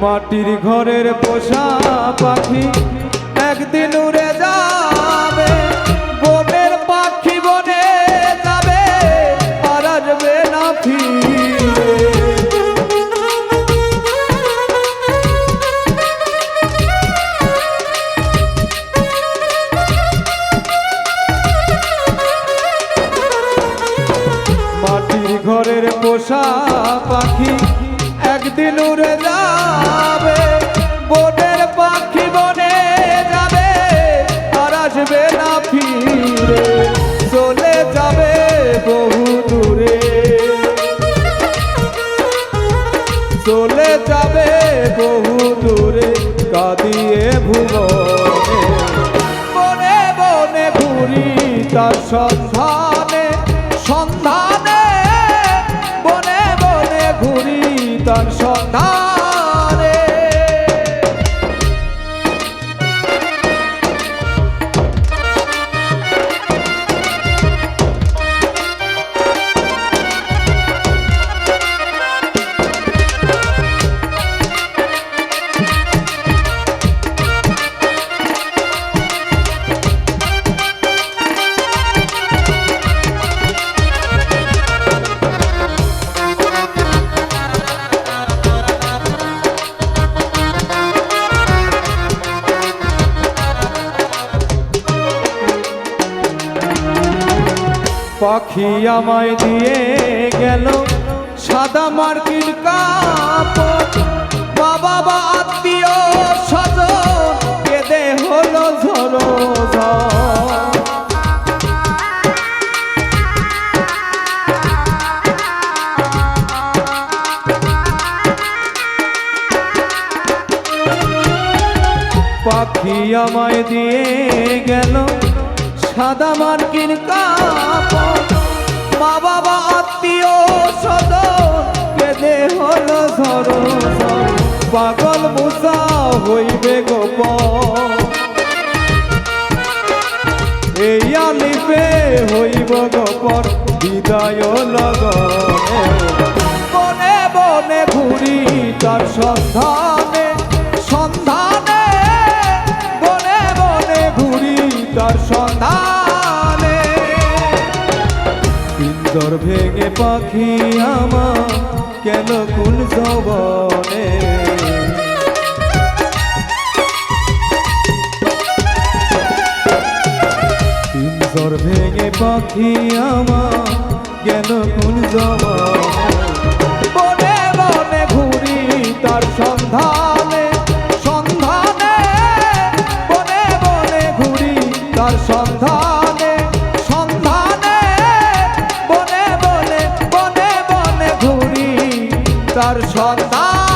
মাটির ঘরের পোষা পাখি একদিন উড়ে যাবে, বনের পাখি বনে যাবে আর আসবে না ফিরে। মাটির ঘরের পোষা পাখি একদিন উড়ে যাবে, বনের পাখি বনে যাবে আর আসবে না ফিরে। চলে যাবে বহু দূরে, চলে যাবে বহু দূরে, কাঁদিয়ে ভুবনে। বনে বনে ঘুরি তার সন্ধানে, সন্ধানে বনে বনে ঘুরি তার সন্ধানে। পাখি আমায় দিয়ে গেল সাদা মার্কিন কাপড়, বাবা বা আত্মীয় স্বজন কেঁদে হলো ঝড়ো ঝড়। পাখি আমায় দিয়ে গেল সাদা মার্কিন কাপড়, মা বাবা আত্মীয় স্বজন কেঁদে হলো ঝড়ো ঝড়। পাগল মুসা হইবে গোপন, এই আলিপে হইব গোপন বিদায় লগনে। বনে বনে ঘুরি তার সন্ধানে, সন্ধানে বনে বনে ঘুরি তার সন্ধানে। পিঞ্জর ভেঙে পাখি আমার কেন কুল যৌবনে। পিঞ্জর ভেঙে পাখি আমার কেন কুল যৌবনে। বনে বনে ঘুরি তার সন্ধানে, সন্ধানে বনে বনে ঘুরি তার সন্ধানে, সন্ধানে বনে বনে বনে বনে ঘুরি তার সন্ধান।